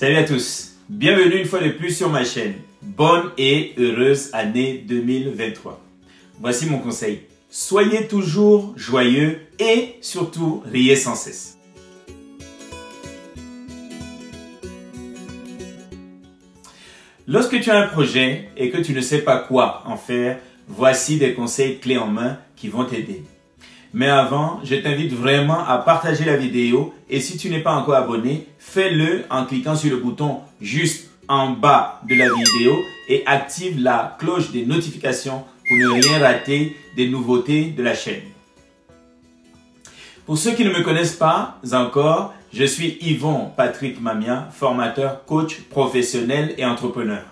Salut à tous, bienvenue une fois de plus sur ma chaîne. Bonne et heureuse année 2023. Voici mon conseil. Soyez toujours joyeux et surtout riez sans cesse. Lorsque tu as un projet et que tu ne sais pas quoi en faire, voici des conseils clés en main qui vont t'aider. Mais avant, je t'invite vraiment à partager la vidéo et si tu n'es pas encore abonné, fais-le en cliquant sur le bouton juste en bas de la vidéo et active la cloche des notifications pour ne rien rater des nouveautés de la chaîne. Pour ceux qui ne me connaissent pas encore, je suis Yvon Patrick Mamia, formateur, coach professionnel et entrepreneur.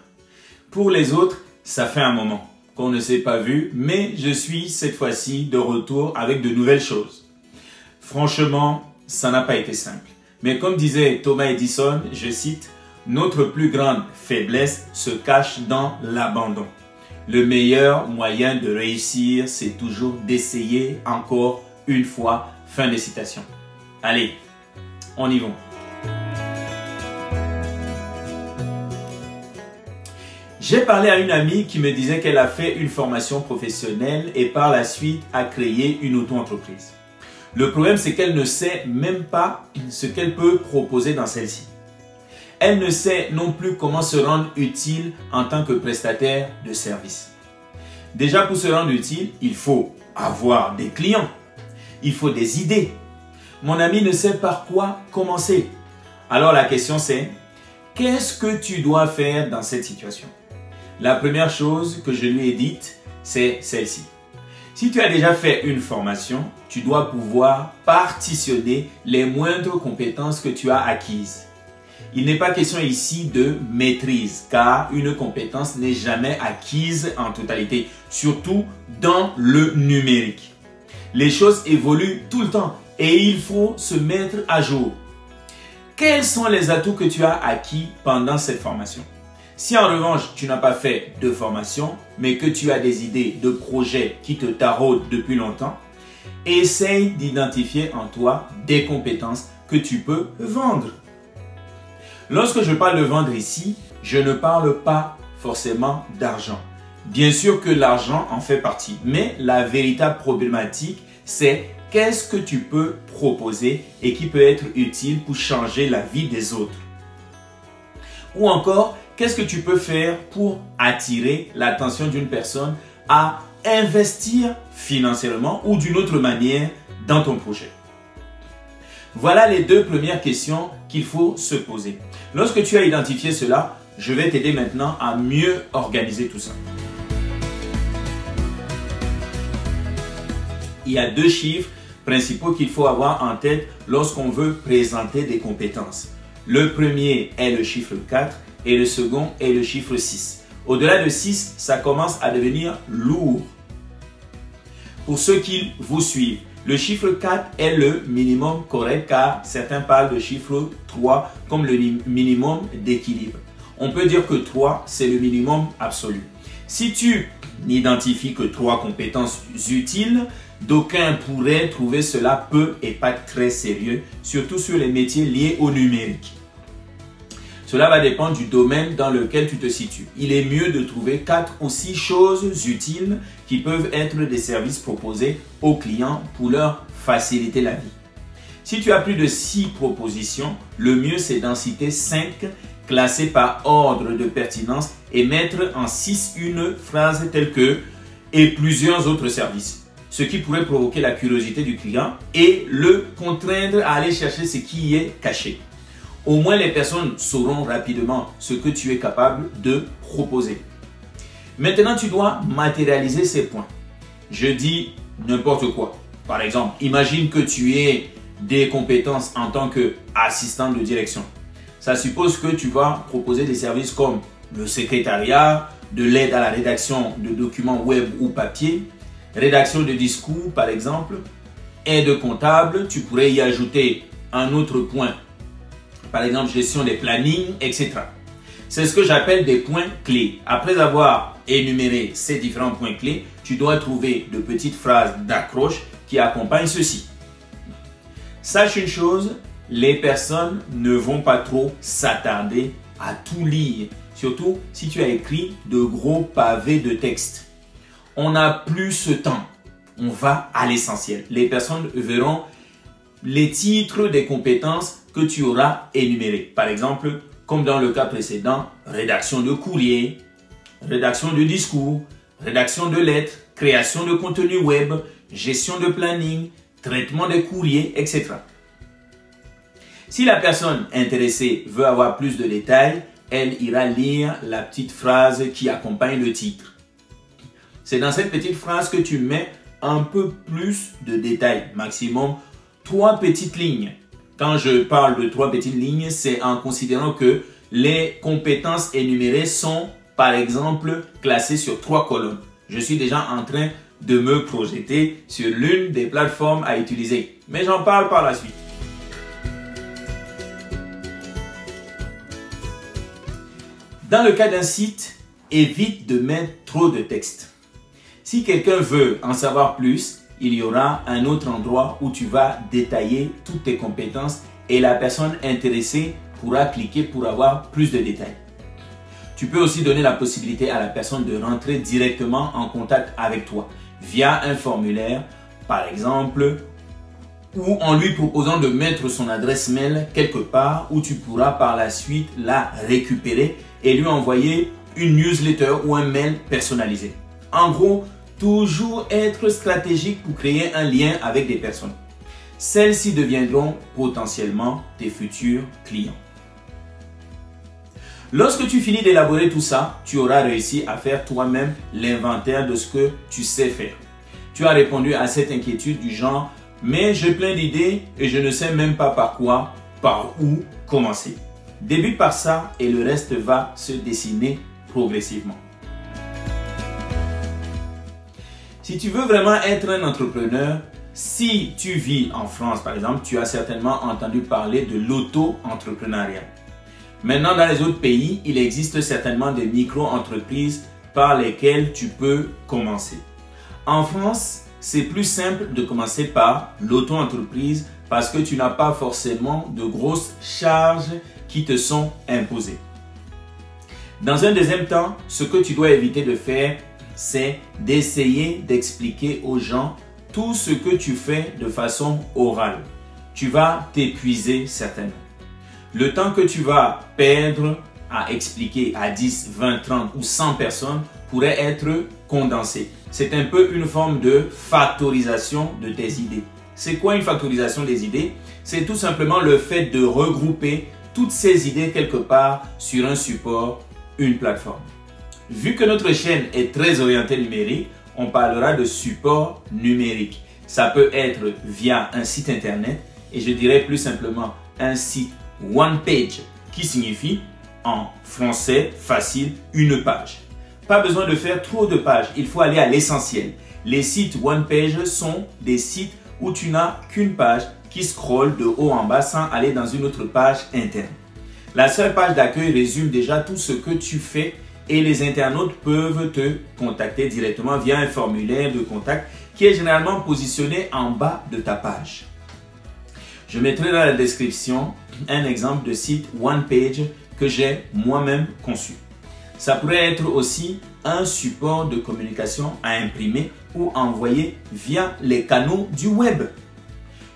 Pour les autres, ça fait un moment qu'on ne s'est pas vu, mais je suis cette fois-ci de retour avec de nouvelles choses. Franchement, ça n'a pas été simple. Mais comme disait Thomas Edison, je cite, « Notre plus grande faiblesse se cache dans l'abandon. Le meilleur moyen de réussir, c'est toujours d'essayer encore une fois. » Fin des citations. Allez, on y va. J'ai parlé à une amie qui me disait qu'elle a fait une formation professionnelle et par la suite a créé une auto-entreprise. Le problème, c'est qu'elle ne sait même pas ce qu'elle peut proposer dans celle-ci. Elle ne sait non plus comment se rendre utile en tant que prestataire de service. Déjà, pour se rendre utile, il faut avoir des clients. Il faut des idées. Mon ami ne sait par quoi commencer. Alors la question c'est, qu'est-ce que tu dois faire dans cette situation? La première chose que je lui ai dite, c'est celle-ci. Si tu as déjà fait une formation, tu dois pouvoir partitionner les moindres compétences que tu as acquises. Il n'est pas question ici de maîtrise, car une compétence n'est jamais acquise en totalité, surtout dans le numérique. Les choses évoluent tout le temps et il faut se mettre à jour. Quels sont les atouts que tu as acquis pendant cette formation? Si en revanche, tu n'as pas fait de formation, mais que tu as des idées de projets qui te taraudent depuis longtemps, essaye d'identifier en toi des compétences que tu peux vendre. Lorsque je parle de vendre ici, je ne parle pas forcément d'argent. Bien sûr que l'argent en fait partie, mais la véritable problématique, c'est qu'est-ce que tu peux proposer et qui peut être utile pour changer la vie des autres. Ou encore, qu'est-ce que tu peux faire pour attirer l'attention d'une personne à investir financièrement ou d'une autre manière dans ton projet. Voilà les deux premières questions qu'il faut se poser. Lorsque tu as identifié cela, je vais t'aider maintenant à mieux organiser tout ça. Il y a deux chiffres principaux qu'il faut avoir en tête lorsqu'on veut présenter des compétences. Le premier est le chiffre 4 et le second est le chiffre 6. Au-delà de 6, ça commence à devenir lourd. Pour ceux qui vous suivent, le chiffre 4 est le minimum correct car certains parlent de chiffre 3 comme le minimum d'équilibre. On peut dire que 3, c'est le minimum absolu. Si tu n'identifies que 3 compétences utiles, d'aucuns pourraient trouver cela peu et pas très sérieux, surtout sur les métiers liés au numérique. Cela va dépendre du domaine dans lequel tu te situes. Il est mieux de trouver 4 ou 6 choses utiles qui peuvent être des services proposés aux clients pour leur faciliter la vie. Si tu as plus de 6 propositions, le mieux c'est d'en citer 5 classées par ordre de pertinence et mettre en 6 une phrase telle que « et plusieurs autres services ». Ce qui pourrait provoquer la curiosité du client et le contraindre à aller chercher ce qui est caché. Au moins, les personnes sauront rapidement ce que tu es capable de proposer. Maintenant, tu dois matérialiser ces points. Je dis n'importe quoi. Par exemple, imagine que tu aies des compétences en tant qu'assistant de direction. Ça suppose que tu vas proposer des services comme le secrétariat, de l'aide à la rédaction de documents web ou papier, rédaction de discours par exemple, aide comptable, tu pourrais y ajouter un autre point, par exemple gestion des plannings, etc. C'est ce que j'appelle des points clés. Après avoir énuméré ces différents points clés, tu dois trouver de petites phrases d'accroche qui accompagnent ceci. Sache une chose, les personnes ne vont pas trop s'attarder à tout lire. Surtout si tu as écrit de gros pavés de texte. On n'a plus ce temps. On va à l'essentiel. Les personnes verront les titres des compétences que tu auras énumérées. Par exemple, comme dans le cas précédent, rédaction de courrier, rédaction de discours, rédaction de lettres, création de contenu web, gestion de planning, traitement des courriers, etc. Si la personne intéressée veut avoir plus de détails, elle ira lire la petite phrase qui accompagne le titre. C'est dans cette petite phrase que tu mets un peu plus de détails, maximum 3 petites lignes. Quand je parle de 3 petites lignes, c'est en considérant que les compétences énumérées sont, par exemple, classées sur 3 colonnes. Je suis déjà en train de me projeter sur l'une des plateformes à utiliser, mais j'en parle par la suite. Dans le cas d'un site, évite de mettre trop de texte. Si quelqu'un veut en savoir plus, il y aura un autre endroit où tu vas détailler toutes tes compétences et la personne intéressée pourra cliquer pour avoir plus de détails. Tu peux aussi donner la possibilité à la personne de rentrer directement en contact avec toi via un formulaire, par exemple, ou en lui proposant de mettre son adresse mail quelque part où tu pourras par la suite la récupérer et lui envoyer une newsletter ou un mail personnalisé. En gros, toujours être stratégique pour créer un lien avec des personnes. Celles-ci deviendront potentiellement tes futurs clients. Lorsque tu finis d'élaborer tout ça, tu auras réussi à faire toi-même l'inventaire de ce que tu sais faire. Tu as répondu à cette inquiétude du genre « mais j'ai plein d'idées et je ne sais même pas par quoi, par où commencer ». Débute par ça et le reste va se dessiner progressivement. Si tu veux vraiment être un entrepreneur, si tu vis en France par exemple, tu as certainement entendu parler de l'auto-entrepreneuriat. Maintenant, dans les autres pays, il existe certainement des micro-entreprises par lesquelles tu peux commencer. En France, c'est plus simple de commencer par l'auto-entreprise parce que tu n'as pas forcément de grosses charges qui te sont imposées. Dans un deuxième temps, ce que tu dois éviter de faire, c'est d'essayer d'expliquer aux gens tout ce que tu fais de façon orale. Tu vas t'épuiser certainement. Le temps que tu vas perdre à expliquer à 10, 20, 30 ou 100 personnes pourrait être condensé. C'est un peu une forme de factorisation de tes idées. C'est quoi une factorisation des idées? C'est tout simplement le fait de regrouper toutes ces idées quelque part sur un support, une plateforme. Vu que notre chaîne est très orientée numérique, on parlera de support numérique. Ça peut être via un site internet et je dirais plus simplement un site one page qui signifie en français facile une page. Pas besoin de faire trop de pages, il faut aller à l'essentiel. Les sites one page sont des sites où tu n'as qu'une page qui scrolle de haut en bas sans aller dans une autre page interne. La seule page d'accueil résume déjà tout ce que tu fais et les internautes peuvent te contacter directement via un formulaire de contact qui est généralement positionné en bas de ta page. Je mettrai dans la description un exemple de site one page que j'ai moi-même conçu. Ça pourrait être aussi un support de communication à imprimer ou envoyer via les canaux du web.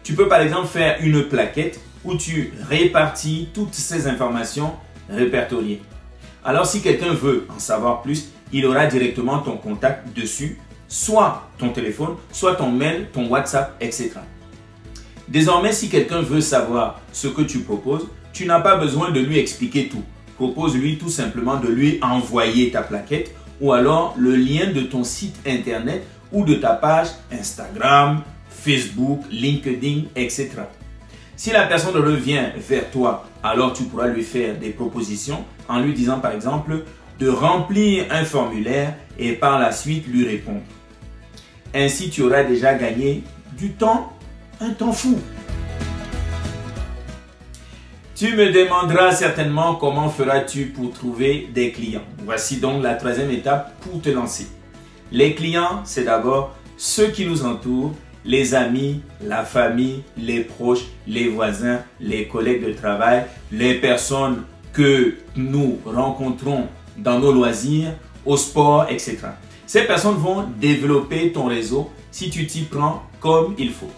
Tu peux par exemple faire une plaquette où tu répartis toutes ces informations répertoriées. Alors si quelqu'un veut en savoir plus, il aura directement ton contact dessus, soit ton téléphone, soit ton mail, ton WhatsApp, etc. Désormais, si quelqu'un veut savoir ce que tu proposes, tu n'as pas besoin de lui expliquer tout. Propose-lui tout simplement de lui envoyer ta plaquette ou alors le lien de ton site internet ou de ta page Instagram, Facebook, LinkedIn, etc. Si la personne revient vers toi, alors tu pourras lui faire des propositions en lui disant par exemple de remplir un formulaire et par la suite lui répondre. Ainsi, tu auras déjà gagné du temps, un temps fou. Tu me demanderas certainement comment feras-tu pour trouver des clients. Voici donc la 3e étape pour te lancer. Les clients, c'est d'abord ceux qui nous entourent les amis, la famille, les proches, les voisins, les collègues de travail, les personnes que nous rencontrons dans nos loisirs, au sport, etc. Ces personnes vont développer ton réseau si tu t'y prends comme il faut.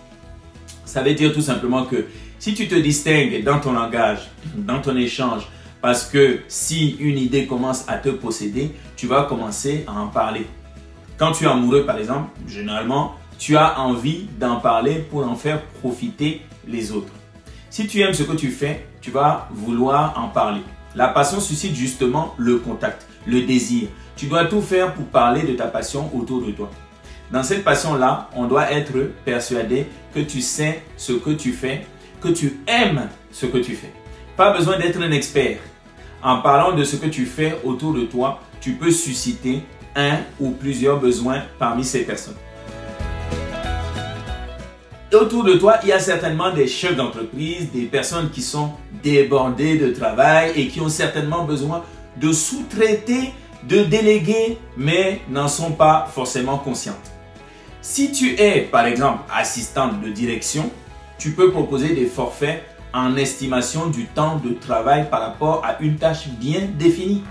Ça veut dire tout simplement que si tu te distingues dans ton langage, dans ton échange, parce que si une idée commence à te posséder, tu vas commencer à en parler. Quand tu es amoureux, par exemple, généralement, tu as envie d'en parler pour en faire profiter les autres. Si tu aimes ce que tu fais, tu vas vouloir en parler. La passion suscite justement le contact, le désir. Tu dois tout faire pour parler de ta passion autour de toi. Dans cette passion-là, on doit être persuadé que tu sais ce que tu fais, que tu aimes ce que tu fais. Pas besoin d'être un expert. En parlant de ce que tu fais autour de toi, tu peux susciter un ou plusieurs besoins parmi ces personnes. Autour de toi, il y a certainement des chefs d'entreprise, des personnes qui sont débordées de travail et qui ont certainement besoin de sous-traiter, de déléguer, mais n'en sont pas forcément conscientes. Si tu es, par exemple, assistante de direction, tu peux proposer des forfaits en estimation du temps de travail par rapport à une tâche bien définie.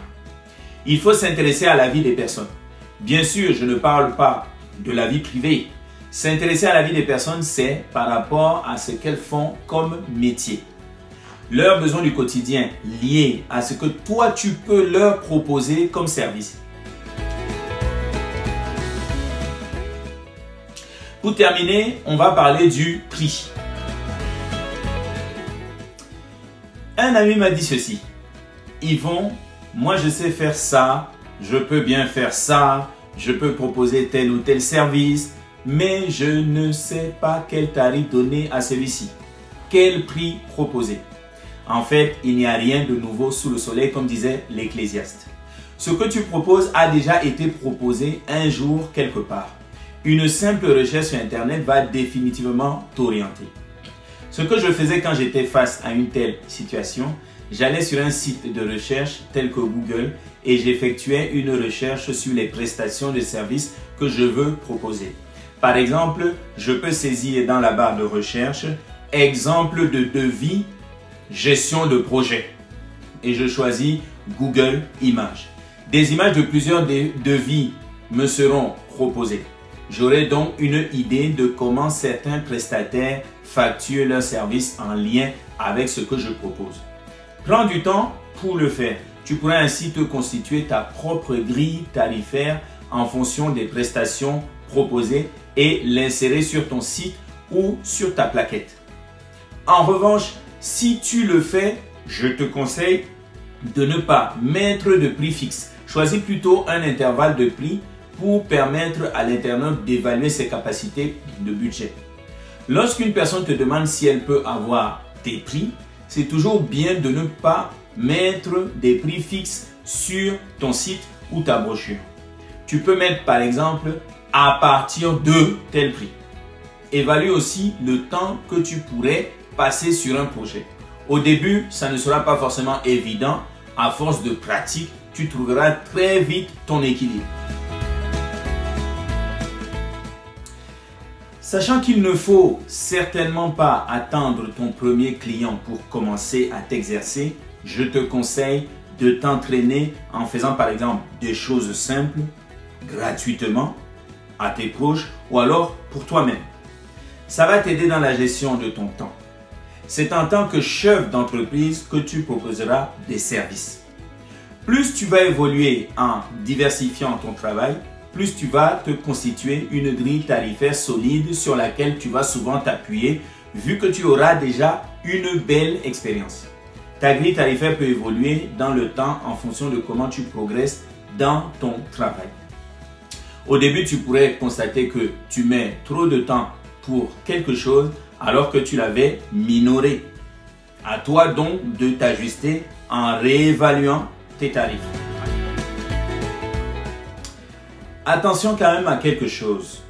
Il faut s'intéresser à la vie des personnes. Bien sûr, je ne parle pas de la vie privée. S'intéresser à la vie des personnes, c'est par rapport à ce qu'elles font comme métier. Leurs besoins du quotidien liés à ce que toi, tu peux leur proposer comme service. Pour terminer, on va parler du prix. Un ami m'a dit ceci. Yvon, moi je sais faire ça, je peux bien faire ça, je peux proposer tel ou tel service, mais je ne sais pas quel tarif donner à celui-ci. Quel prix proposer? En fait, il n'y a rien de nouveau sous le soleil, comme disait l'Ecclésiaste. Ce que tu proposes a déjà été proposé un jour quelque part. Une simple recherche sur Internet va définitivement t'orienter. Ce que je faisais quand j'étais face à une telle situation, j'allais sur un site de recherche tel que Google et j'effectuais une recherche sur les prestations de services que je veux proposer. Par exemple, je peux saisir dans la barre de recherche « Exemple de devis, gestion de projet » et je choisis Google Images. Des images de plusieurs devis me seront proposées. J'aurai donc une idée de comment certains prestataires facturent leurs services en lien avec ce que je propose. Prends du temps pour le faire. Tu pourras ainsi te constituer ta propre grille tarifaire en fonction des prestations proposées et l'insérer sur ton site ou sur ta plaquette. En revanche, si tu le fais, je te conseille de ne pas mettre de prix fixe. Choisis plutôt un intervalle de prix pour permettre à l'internaute d'évaluer ses capacités de budget. Lorsqu'une personne te demande si elle peut avoir tes prix, c'est toujours bien de ne pas mettre des prix fixes sur ton site ou ta brochure. Tu peux mettre par exemple à partir de tel prix. Évalue aussi le temps que tu pourrais passer sur un projet. Au début, ça ne sera pas forcément évident. À force de pratique, tu trouveras très vite ton équilibre. Sachant qu'il ne faut certainement pas attendre ton premier client pour commencer à t'exercer, je te conseille de t'entraîner en faisant par exemple des choses simples, gratuitement, à tes proches ou alors pour toi-même. Ça va t'aider dans la gestion de ton temps. C'est en tant que chef d'entreprise que tu proposeras des services. Plus tu vas évoluer en diversifiant ton travail, plus tu vas te constituer une grille tarifaire solide sur laquelle tu vas souvent t'appuyer vu que tu auras déjà une belle expérience. Ta grille tarifaire peut évoluer dans le temps en fonction de comment tu progresses dans ton travail. Au début, tu pourrais constater que tu mets trop de temps pour quelque chose alors que tu l'avais minoré. À toi donc de t'ajuster en réévaluant tes tarifs. Attention quand même à quelque chose.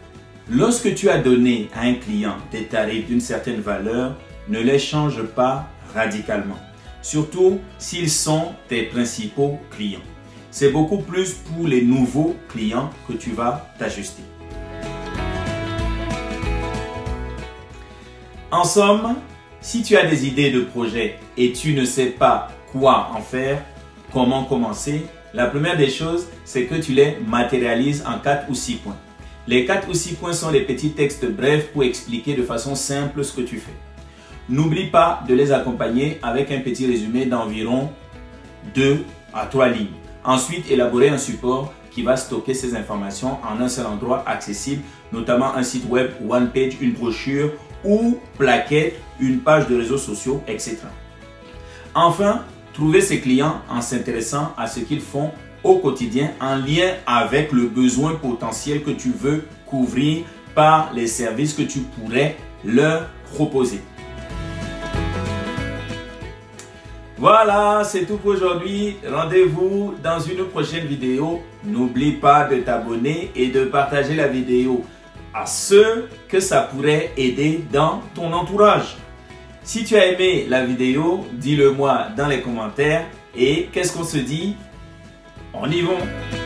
Lorsque tu as donné à un client des tarifs d'une certaine valeur, ne les change pas radicalement. Surtout s'ils sont tes principaux clients. C'est beaucoup plus pour les nouveaux clients que tu vas t'ajuster. En somme, si tu as des idées de projet et tu ne sais pas quoi en faire, comment commencer, la première des choses, c'est que tu les matérialises en 4 ou 6 points. Les 4 ou 6 points sont des petits textes brefs pour expliquer de façon simple ce que tu fais. N'oublie pas de les accompagner avec un petit résumé d'environ 2 à 3 lignes. Ensuite, élaborer un support qui va stocker ces informations en un seul endroit accessible, notamment un site web, one page, une brochure ou plaquette, une page de réseaux sociaux, etc. Enfin, trouver ses clients en s'intéressant à ce qu'ils font au quotidien en lien avec le besoin potentiel que tu veux couvrir par les services que tu pourrais leur proposer. Voilà, c'est tout pour aujourd'hui. Rendez-vous dans une prochaine vidéo. N'oublie pas de t'abonner et de partager la vidéo à ceux que ça pourrait aider dans ton entourage. Si tu as aimé la vidéo, dis-le moi dans les commentaires. Et qu'est-ce qu'on se dit? On y va!